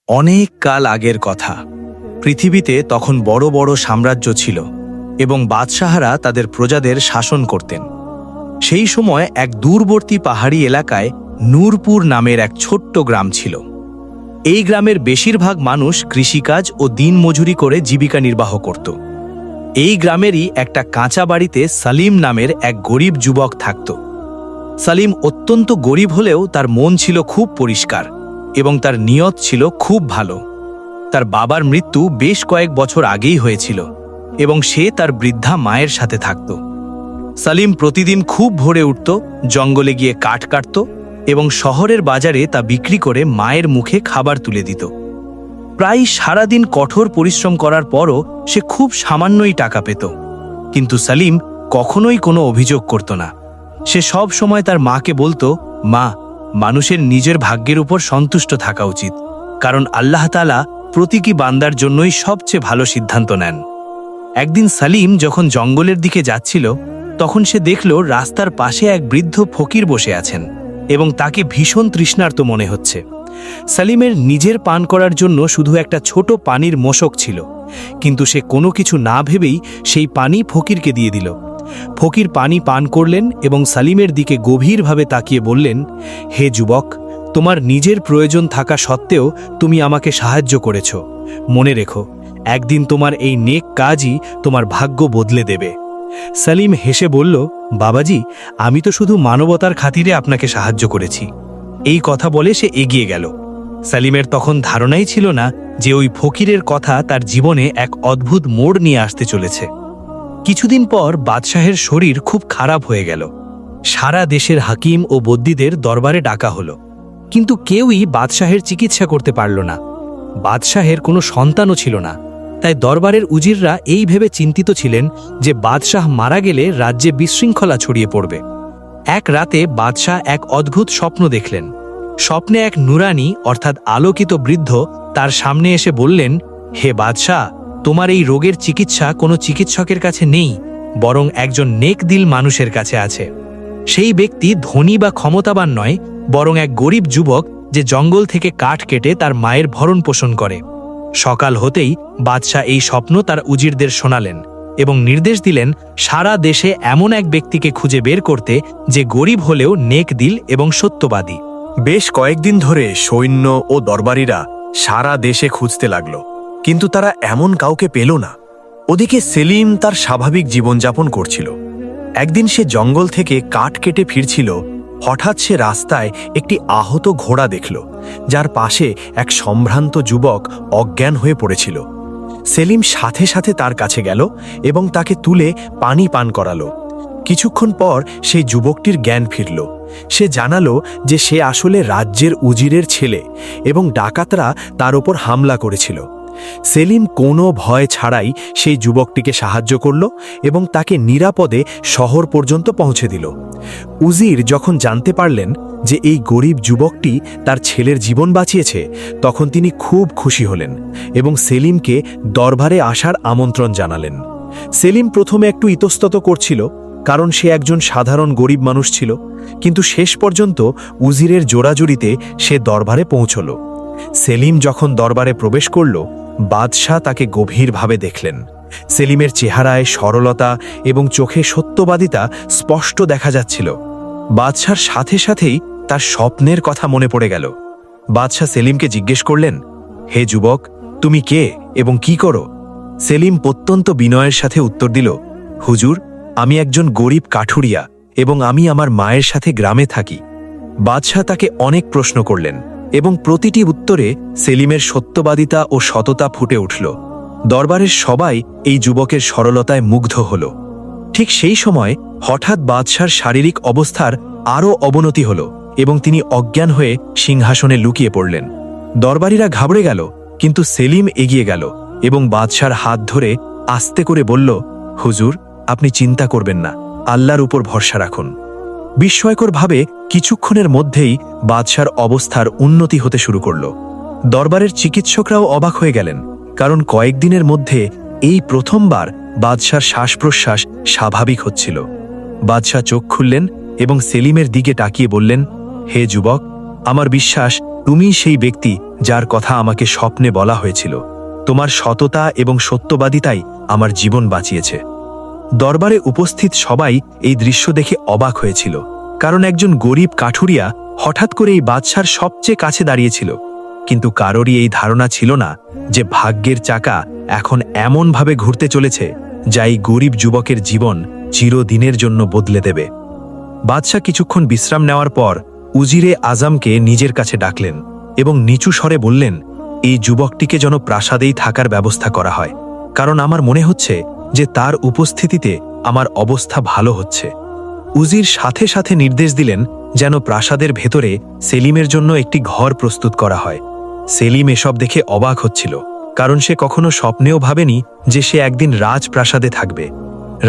অনেক কাল আগের কথা। পৃথিবীতে তখন বড় বড় সাম্রাজ্য ছিল এবং বাদশাহরা তাদের প্রজাদের শাসন করতেন। সেই সময় এক দূরবর্তী পাহাড়ি এলাকায় নূরপুর নামের এক ছোট্ট গ্রাম ছিল। এই গ্রামের বেশিরভাগ মানুষ কৃষিকাজ ও দিনমজুরি করে জীবিকা নির্বাহ করত। এই গ্রামেরই একটা কাঁচা বাড়িতে সালিম নামের এক গরিব যুবক থাকত। সালিম অত্যন্ত গরিব হলেও তার মন ছিল খুব পরিষ্কার এবং তার নিয়ত ছিল খুব ভালো। তার বাবার মৃত্যু বেশ কয়েক বছর আগেই হয়েছিল এবং সে তার বৃদ্ধা মায়ের সাথে থাকত। সালিম প্রতিদিন খুব ভোরে উঠত, জঙ্গলে গিয়ে কাঠ কাটত এবং শহরের বাজারে তা বিক্রি করে মায়ের মুখে খাবার তুলে দিত। প্রায় সারাদিন কঠোর পরিশ্রম করার পরও সে খুব সামান্যই টাকা পেত, কিন্তু সালিম কখনোই কোনো অভিযোগ করত না। সে সব সময় তার মাকে বলতো, মা, মানুষের নিজের ভাগ্যের উপর সন্তুষ্ট থাকা উচিত, কারণ আল্লাহ তাআলা প্রতীকী বান্দার জন্যই সবচেয়ে ভালো সিদ্ধান্ত নেন। একদিন সালিম যখন জঙ্গলের দিকে যাচ্ছিল, তখন সে দেখল রাস্তার পাশে এক বৃদ্ধ ফকির বসে আছেন এবং তাকে ভীষণ তৃষ্ণার্ত মনে হচ্ছে। সালিমের নিজের পান করার জন্য শুধু একটা ছোট পানির মশক ছিল, কিন্তু সে কোনো কিছু না ভেবেই সেই পানি ফকিরকে দিয়ে দিল। ফকির পানি পান করলেন এবং সালিমের দিকে গভীরভাবে তাকিয়ে বললেন, হে যুবক, তোমার নিজের প্রয়োজন থাকা সত্ত্বেও তুমি আমাকে সাহায্য করেছ। মনে রেখো, একদিন তোমার এই নেক কাজই তোমার ভাগ্য বদলে দেবে। সালিম হেসে বলল, বাবাজি, আমি তো শুধু মানবতার খাতিরে আপনাকে সাহায্য করেছি। এই কথা বলে সে এগিয়ে গেল। সালিমের তখন ধারণাই ছিল না যে ওই ফকিরের কথা তার জীবনে এক অদ্ভুত মোড় নিয়ে আসতে চলেছে। কিছুদিন পর বাদশাহের শরীর খুব খারাপ হয়ে গেল। সারা দেশের হাকিম ও বদ্যিদের দরবারে ডাকা হলো, কিন্তু কেউই বাদশাহের চিকিৎসা করতে পারল না। বাদশাহের কোনো সন্তানও ছিল না, তাই দরবারের উজিররা এই ভেবে চিন্তিত ছিলেন যে বাদশাহ মারা গেলে রাজ্যে বিশৃঙ্খলা ছড়িয়ে পড়বে। এক রাতে বাদশাহ এক অদ্ভুত স্বপ্ন দেখলেন। স্বপ্নে এক নুরানি অর্থাৎ আলোকিত বৃদ্ধ তার সামনে এসে বললেন, হে বাদশাহ, তোমার এই রোগের চিকিৎসা কোনো চিকিৎসকের কাছে নেই, বরং একজন নেক দিল মানুষের কাছে আছে। সেই ব্যক্তি ধনী বা ক্ষমতাবান নয়, বরং এক গরিব যুবক যে জঙ্গল থেকে কাঠ কেটে তার মায়ের ভরণ পোষণ করে। সকাল হতেই বাদশাহ এই স্বপ্ন তার উজিরদের শোনালেন এবং নির্দেশ দিলেন সারা দেশে এমন এক ব্যক্তিকে খুঁজে বের করতে যে গরিব হলেও নেক দিল এবং সত্যবাদী। বেশ কয়েকদিন ধরে সৈন্য ও দরবারীরা সারা দেশে খুঁজতে লাগল, কিন্তু তারা এমন কাউকে পেল না। ওদিকে সেলিম তার স্বাভাবিক জীবনযাপন করছিল। একদিন সে জঙ্গল থেকে কাঠ কেটে ফিরছিল। হঠাৎ সে রাস্তায় একটি আহত ঘোড়া দেখল, যার পাশে এক সম্ভ্রান্ত যুবক অজ্ঞান হয়ে পড়েছিল। সেলিম সাথে সাথে তার কাছে গেল এবং তাকে তুলে পানি পান করালো। কিছুক্ষণ পর সেই যুবকটির জ্ঞান ফিরল। সে জানালো যে সে আসলে রাজ্যের উজিরের ছেলে এবং ডাকাতরা তার ওপর হামলা করেছিল। সেলিম কোনো ভয় ছাড়াই সেই যুবকটিকে সাহায্য করল এবং তাকে নিরাপদে শহর পর্যন্ত পৌঁছে দিল। উজির যখন জানতে পারলেন যে এই গরিব যুবকটি তার ছেলের জীবন বাঁচিয়েছে, তখন তিনি খুব খুশি হলেন এবং সেলিমকে দরবারে আসার আমন্ত্রণ জানালেন। সেলিম প্রথমে একটু ইতস্তত করছিল, কারণ সে একজন সাধারণ গরিব মানুষ ছিল, কিন্তু শেষ পর্যন্ত উজিরের জোরাজুরিতে সে দরবারে পৌঁছল। সেলিম যখন দরবারে প্রবেশ করল, বাদশাহ তাকে গভীরভাবে দেখলেন। সেলিমের চেহারায় সরলতা এবং চোখে সত্যবাদিতা স্পষ্ট দেখা যাচ্ছিল। বাদশার সাথে সাথেই তার স্বপ্নের কথা মনে পড়ে গেল। বাদশাহ সেলিমকে জিজ্ঞেস করলেন, হে যুবক, তুমি কে এবং কি করো? সেলিম অত্যন্ত বিনয়ের সাথে উত্তর দিল, হুজুর, আমি একজন গরিব কাঠুরিয়া এবং আমি আমার মায়ের সাথে গ্রামে থাকি। বাদশাহ তাকে অনেক প্রশ্ন করলেন এবং প্রতিটি উত্তরে সেলিমের সত্যবাদিতা ও সততা ফুটে উঠল। দরবারের সবাই এই যুবকের সরলতায় মুগ্ধ হল। ঠিক সেই সময় হঠাৎ বাদশার শারীরিক অবস্থার আরও অবনতি হল এবং তিনি অজ্ঞান হয়ে সিংহাসনে লুকিয়ে পড়লেন। দরবারীরা ঘাবড়ে গেল, কিন্তু সেলিম এগিয়ে গেল এবং বাদশার হাত ধরে আস্তে করে বলল, হুজুর, আপনি চিন্তা করবেন না, আল্লাহর উপর ভরসা রাখুন। বিস্ময়করভাবে কিছুক্ষণের মধ্যেই বাদশার অবস্থার উন্নতি হতে শুরু করল। দরবারের চিকিৎসকরাও অবাক হয়ে গেলেন, কারণ কয়েকদিনের মধ্যে এই প্রথমবার বাদশার শ্বাস প্রশ্বাস স্বাভাবিক হচ্ছিল। বাদশাহ চোখ খুললেন এবং সেলিমের দিকে তাকিয়ে বললেন, হে যুবক, আমার বিশ্বাস তুমি সেই ব্যক্তি যার কথা আমাকে স্বপ্নে বলা হয়েছিল। তোমার সততা এবং সত্যবাদিতাই আমার জীবন বাঁচিয়েছে। দরবারে উপস্থিত সবাই এই দৃশ্য দেখে অবাক হয়েছিল, কারণ একজন গরিব কাঠুরিয়া হঠাৎ করে এই বাদশার সবচেয়ে কাছে দাঁড়িয়েছিল। কিন্তু কারোরই এই ধারণা ছিল না যে ভাগ্যের চাকা এখন এমনভাবে ঘুরতে চলেছে যা এই গরিব যুবকের জীবন চিরদিনের জন্য বদলে দেবে। বাদশাহ কিছুক্ষণ বিশ্রাম নেওয়ার পর উজিরে আজমকে নিজের কাছে ডাকলেন এবং নিচু স্বরে বললেন, এই যুবকটিকে যেন প্রাসাদেই থাকার ব্যবস্থা করা হয়, কারণ আমার মনে হচ্ছে যে তার উপস্থিতিতে আমার অবস্থা ভালো হচ্ছে। উজির সাথে সাথে নির্দেশ দিলেন যেন প্রাসাদের ভেতরে সেলিমের জন্য একটি ঘর প্রস্তুত করা হয়। সেলিম এসব দেখে অবাক হচ্ছিল, কারণ সে কখনো স্বপ্নেও ভাবেনি যে সে একদিন রাজপ্রাসাদে থাকবে।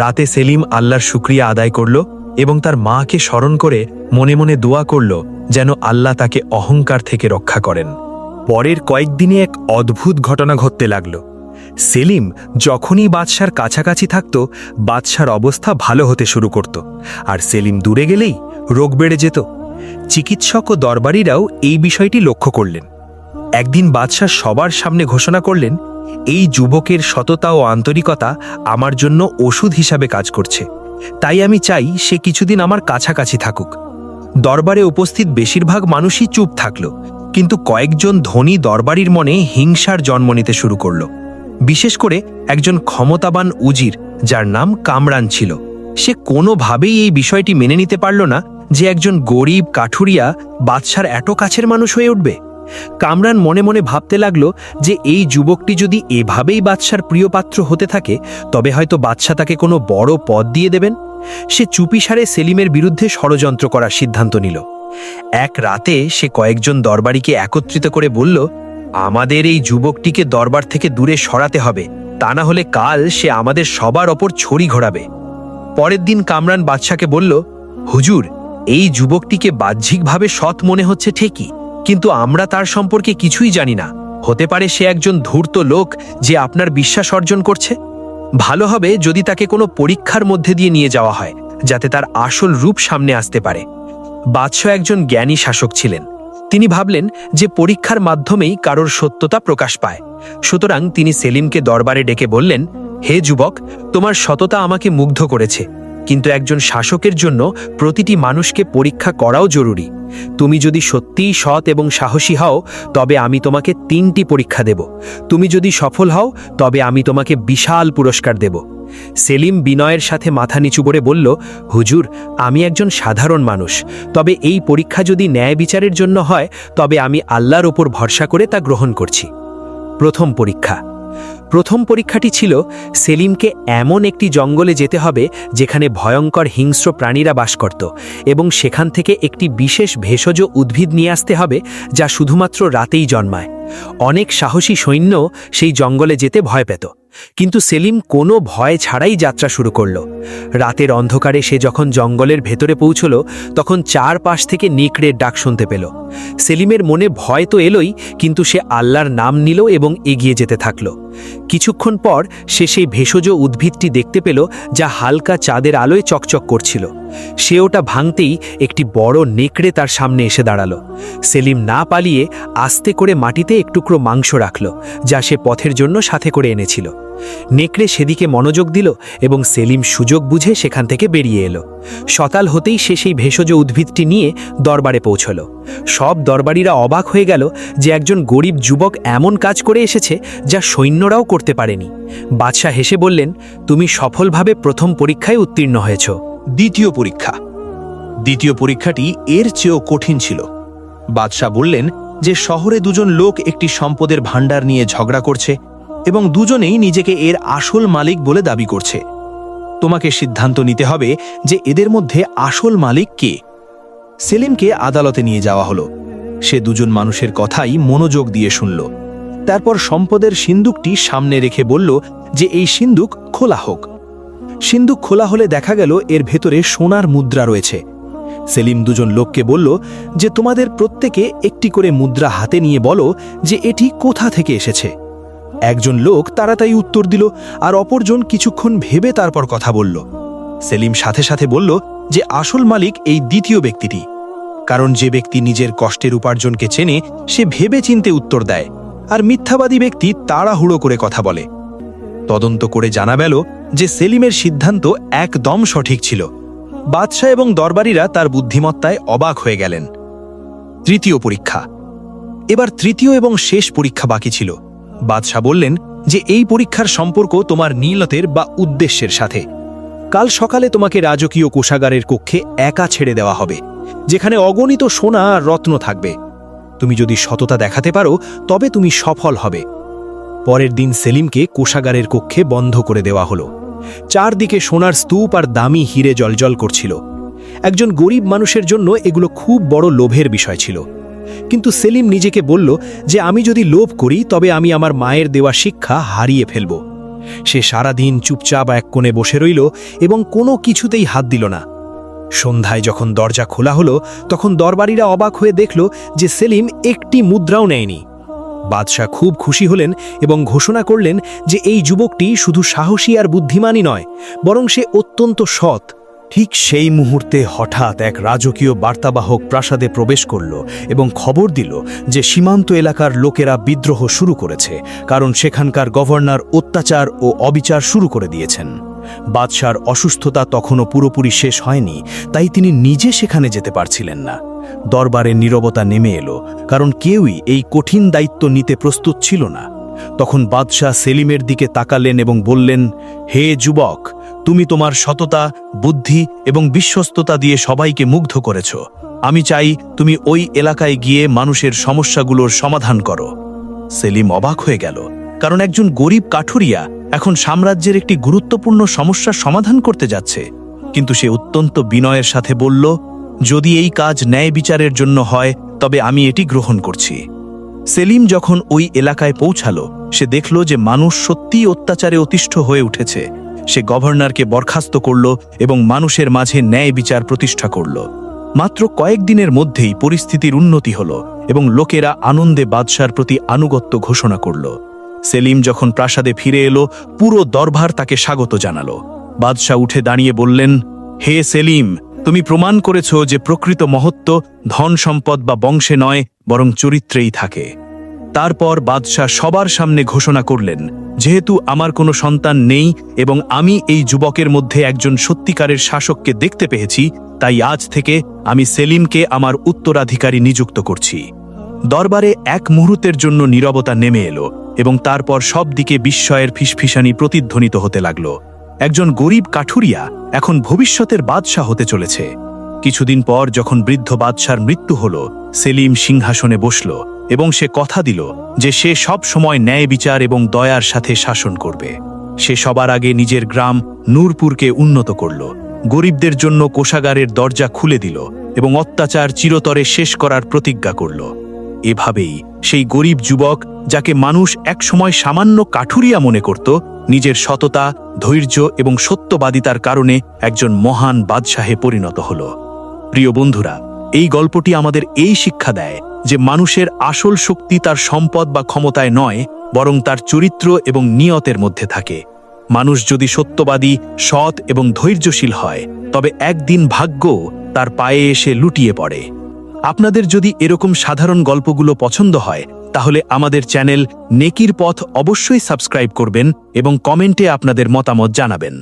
রাতে সেলিম আল্লাহর শুকরিয়া আদায় করল এবং তার মাকে স্মরণ করে মনে মনে দোয়া করল যেন আল্লাহ তাকে অহংকার থেকে রক্ষা করেন। পরের কয়েকদিনে এক অদ্ভুত ঘটনা ঘটতে লাগল। সেলিম যখনই বাদশার কাছাকাছি থাকত, বাদশার অবস্থা ভালো হতে শুরু করত, আর সেলিম দূরে গেলেই রোগ বেড়ে যেত। চিকিৎসক ও দরবারিরাও এই বিষয়টি লক্ষ্য করলেন। একদিন বাদশাহ সবার সামনে ঘোষণা করলেন, এই যুবকের সততা ও আন্তরিকতা আমার জন্য ওষুধ হিসাবে কাজ করছে, তাই আমি চাই সে কিছুদিন আমার কাছাকাছি থাকুক। দরবারে উপস্থিত বেশিরভাগ মানুষই চুপ থাকল, কিন্তু কয়েকজন ধনী দরবারির মনে হিংসার জন্ম নিতে শুরু করল। বিশেষ করে একজন ক্ষমতাবান উজির, যার নাম কামরান ছিল। সে কোনোভাবেই এই বিষয়টি মেনে নিতে পারল না যে একজন গরিব কাঠুরিয়া বাদশার এত কাছের মানুষ হয়ে উঠবে। কামরান মনে মনে ভাবতে লাগল যে এই যুবকটি যদি এভাবেই বাদশার প্রিয় পাত্র হতে থাকে, তবে হয়তো বাদশাহ তাকে কোনো বড় পদ দিয়ে দেবেন। সে চুপিসারে সেলিমের বিরুদ্ধে ষড়যন্ত্র করার সিদ্ধান্ত নিল। এক রাতে সে কয়েকজন দরবারিকে একত্রিত করে বলল, আমাদের এই যুবকটিকে দরবার থেকে দূরে সরাতে হবে, তা না হলে কাল সে আমাদের সবার ওপর ছড়ি ঘোরাবে। পরের দিন কামরান বাদশাকে বলল, হুজুর, এই যুবকটিকে বাহ্যিকভাবে সৎ মনে হচ্ছে ঠিকই, কিন্তু আমরা তার সম্পর্কে কিছুই জানি না। হতে পারে সে একজন ধূর্ত লোক যে আপনার বিশ্বাস অর্জন করছে। ভালো হবে যদি তাকে কোনো পরীক্ষার মধ্যে দিয়ে নিয়ে যাওয়া হয়, যাতে তার আসল রূপ সামনে আসতে পারে। বাদশাহ একজন জ্ঞানী শাসক ছিলেন। তিনি ভাবলেন যে পরীক্ষার মাধ্যমেই কারোর সত্যতা প্রকাশ পায়। সুতরাং তিনি সেলিমকে দরবারে ডেকে বললেন, হে যুবক, তোমার সততা আমাকে মুগ্ধ করেছে, কিন্তু একজন শাসকের জন্য প্রতিটি মানুষকে পরীক্ষা করাও জরুরি। তুমি যদি সত্যিই সৎ এবং সাহসী হও, তবে আমি তোমাকে 3টি পরীক্ষা দেব। তুমি যদি সফল হও, তবে আমি তোমাকে বিশাল পুরস্কার দেব। সেলিম বিনয়ের সাথে মাথা নিচু করে বলল, হুজুর, আমি একজন সাধারণ মানুষ, তবে এই পরীক্ষা যদি ন্যায় বিচারের জন্য হয়, তবে আমি আল্লাহর ওপর ভরসা করে তা গ্রহণ করছি। প্রথম পরীক্ষাটি ছিল সেলিমকে এমন একটি জঙ্গলে যেতে হবে যেখানে ভয়ঙ্কর হিংস্র প্রাণীরা বাস করত, এবং সেখান থেকে একটি বিশেষ ভেষজ উদ্ভিদ নিয়ে আসতে হবে যা শুধুমাত্র রাতেই জন্মায়। অনেক সাহসী সৈন্য সেই জঙ্গলে যেতে ভয় পেত, কিন্তু সেলিম কোনো ভয় ছাড়াই যাত্রা শুরু করল। রাতের অন্ধকারে সে যখন জঙ্গলের ভেতরে পৌঁছল, তখন চারপাশ থেকে নেকড়ের ডাক শুনতে পেল। সেলিমের মনে ভয় তো এলোই, কিন্তু সে আল্লাহর নাম নিল এবং এগিয়ে যেতে থাকল। কিছুক্ষণ পর সে সেই ভেষজ উদ্ভিদটি দেখতে পেল, যা হালকা চাঁদের আলোয় চকচক করছিল। সে ওটা ভাঙতেই একটি বড় নেকড়ে তার সামনে এসে দাঁড়ালো। সেলিম না পালিয়ে আস্তে করে মাটিতে এক টুকরো মাংস রাখল, যা সে পথের জন্য সাথে করে এনেছিল। নেকড়ে সেদিকে মনোযোগ দিল এবং সেলিম সুযোগ বুঝে সেখান থেকে বেরিয়ে এলো। সকাল হতেই সে সেই ভেষজ উদ্ভিদটি নিয়ে দরবারে পৌঁছল। সব দরবারিরা অবাক হয়ে গেল যে একজন গরিব যুবক এমন কাজ করে এসেছে যা সৈন্যরাও করতে পারেনি। বাদশাহ হেসে বললেন, তুমি সফলভাবে প্রথম পরীক্ষায় উত্তীর্ণ হয়েছ। দ্বিতীয় পরীক্ষাটি এর চেয়েও কঠিন ছিল। বাদশাহ বললেন যে শহরে দুজন লোক একটি সম্পদের ভাণ্ডার নিয়ে ঝগড়া করছে এবং দুজনেই নিজেকে এর আসল মালিক বলে দাবি করছে। তোমাকে সিদ্ধান্ত নিতে হবে যে এদের মধ্যে আসল মালিক কে। সেলিমকে আদালতে নিয়ে যাওয়া হলো। সে দুজন মানুষের কথাই মনোযোগ দিয়ে শুনল। তারপর সম্পদের সিন্দুকটি সামনে রেখে বলল যে এই সিন্দুক খোলা হোক। সিন্দুক খোলা হলে দেখা গেল এর ভেতরে সোনার মুদ্রা রয়েছে। সেলিম দুজন লোককে বলল যে তোমাদের প্রত্যেকে একটি করে মুদ্রা হাতে নিয়ে বলো যে এটি কোথা থেকে এসেছে। একজন লোক তাড়াতাড়ি উত্তর দিল, আর অপরজন কিছুক্ষণ ভেবে তারপর কথা বলল। সেলিম সাথে সাথে বলল যে আসল মালিক এই দ্বিতীয় ব্যক্তিটি। কারণ যে ব্যক্তি নিজের কষ্টের উপার্জনকে চেনে সে ভেবেচিন্তে উত্তর দেয়, আর মিথ্যাবাদী ব্যক্তি তাড়াহুড়ো করে কথা বলে। তদন্ত করে জানা গেল যে সেলিমের সিদ্ধান্ত একদম সঠিক ছিল। বাদশাহ এবং দরবারীরা তার বুদ্ধিমত্তায় অবাক হয়ে গেলেন। তৃতীয় পরীক্ষা। এবার তৃতীয় এবং শেষ পরীক্ষা বাকি ছিল। বাদশাহ বললেন যে এই পরীক্ষার সম্পর্ক তোমার নীলতের বা উদ্দেশ্যের সাথে। কাল সকালে তোমাকে রাজকীয় কোষাগারের কক্ষে একা ছেড়ে দেওয়া হবে, যেখানে অগণিত সোনা আর রত্ন থাকবে। তুমি যদি সততা দেখাতে পারো তবে তুমি সফল হবে। পরের দিন সেলিমকে কোষাগারের কক্ষে বন্ধ করে দেওয়া হলো। চারদিকে সোনার স্তূপ আর দামি হিরে জ্বলজ্বল করছিল। একজন গরিব মানুষের জন্য এগুলো খুব বড় লোভের বিষয় ছিল। কিন্তু সেলিম নিজেকে বলল যে আমি যদি লোভ করি তবে আমি আমার মায়ের দেওয়া শিক্ষা হারিয়ে ফেলব। সে সারাদিন চুপচাপ এক কোণে বসে রইল এবং কোনো কিছুতেই হাত দিল না। সন্ধ্যায় যখন দরজা খোলা হলো তখন দরবারীরা অবাক হয়ে দেখল যে সেলিম একটি মুদ্রাও নেয়নি। বাদশাহ খুব খুশি হলেন এবং ঘোষণা করলেন যে এই যুবকটি শুধু সাহসী আর বুদ্ধিমানই নয়, বরং সে অত্যন্ত সৎ। ঠিক সেই মুহূর্তে হঠাৎ এক রাজকীয় বার্তাবাহক প্রাসাদে প্রবেশ করল এবং খবর দিল যে সীমান্ত এলাকার লোকেরা বিদ্রোহ শুরু করেছে, কারণ সেখানকার গভর্নর অত্যাচার ও অবিচার শুরু করে দিয়েছেন। বাদশার অসুস্থতা তখনও পুরোপুরি শেষ হয়নি, তাই তিনি নিজে সেখানে যেতে পারছিলেন না। দরবারে নীরবতা নেমে এলো, কারণ কেউই এই কঠিন দায়িত্ব নিতে প্রস্তুত ছিল না। তখন বাদশাহ সেলিমের দিকে তাকালেন এবং বললেন, হে যুবক, তুমি তোমার সততা, বুদ্ধি এবং বিশ্বস্ততা দিয়ে সবাইকে মুগ্ধ করেছ। আমি চাই তুমি ওই এলাকায় গিয়ে মানুষের সমস্যাগুলোর সমাধান করো। সেলিম অবাক হয়ে গেল, কারণ একজন গরিব কাঠুরিয়া এখন সাম্রাজ্যের একটি গুরুত্বপূর্ণ সমস্যার সমাধান করতে যাচ্ছে। কিন্তু সে অত্যন্ত বিনয়ের সাথে বলল, যদি এই কাজ ন্যায় বিচারের জন্য হয় তবে আমি এটি গ্রহণ করছি। সেলিম যখন ওই এলাকায় পৌঁছালো সে দেখল যে মানুষ সত্যিই অত্যাচারে অতিষ্ঠ হয়ে উঠেছে। সে গভর্নরকে বরখাস্ত করল এবং মানুষের মাঝে ন্যায় বিচার প্রতিষ্ঠা করল। মাত্র কয়েকদিনের মধ্যেই পরিস্থিতির উন্নতি হল এবং লোকেরা আনন্দে বাদশার প্রতি আনুগত্য ঘোষণা করল। সেলিম যখন প্রাসাদে ফিরে এলো পুরো দরবার তাকে স্বাগত জানালো। বাদশাহ উঠে দাঁড়িয়ে বললেন, হে সেলিম, তুমি প্রমাণ করেছ যে প্রকৃত মহত্ব ধন সম্পদ বা বংশে নয় বরং চরিত্রেই থাকে। তারপর বাদশাহ সবার সামনে ঘোষণা করলেন, যেহেতু আমার কোনো সন্তান নেই এবং আমি এই যুবকের মধ্যে একজন সত্যিকারের শাসককে দেখতে পেয়েছি, তাই আজ থেকে আমি সেলিমকে আমার উত্তরাধিকারী নিযুক্ত করছি। দরবারে এক মুহূর্তের জন্য নীরবতা নেমে এলো এবং তারপর সব দিকে বিস্ময়ের ফিসফিসানি প্রতিধ্বনিত হতে লাগল। একজন গরিব কাঠুরিয়া এখন ভবিষ্যতের বাদশাহ হতে চলেছে। কিছুদিন পর যখন বৃদ্ধ বাদশার মৃত্যু হল, সেলিম সিংহাসনে বসল এবং সে কথা দিল যে সে সব সময় ন্যায় বিচার এবং দয়ার সাথে শাসন করবে। সে সবার আগে নিজের গ্রাম নূরপুরকে উন্নত করল, গরিবদের জন্য কোষাগারের দরজা খুলে দিল এবং অত্যাচার চিরতরে শেষ করার প্রতিজ্ঞা করল। এভাবেই সেই গরিব যুবক, যাকে মানুষ একসময় সামান্য কাঠুরিয়া মনে করত, নিজের সততা, ধৈর্য এবং সত্যবাদিতার কারণে একজন মহান বাদশাহে পরিণত হল। প্রিয় বন্ধুরা, এই গল্পটি আমাদের এই শিক্ষা দেয় যে মানুষের আসল শক্তি তার সম্পদ বা ক্ষমতায় নয়, বরং তার চরিত্র এবং নিয়তের মধ্যে থাকে। মানুষ যদি সত্যবাদী, সৎ এবং ধৈর্যশীল হয় তবে একদিন ভাগ্য তার পায়ে এসে লুটিয়ে পড়ে। আপনাদের যদি এরকম সাধারণ গল্পগুলো পছন্দ হয় তাহলে আমাদের চ্যানেল নেকির পথ অবশ্যই সাবস্ক্রাইব করবেন এবং কমেন্টে আপনাদের মতামত জানাবেন।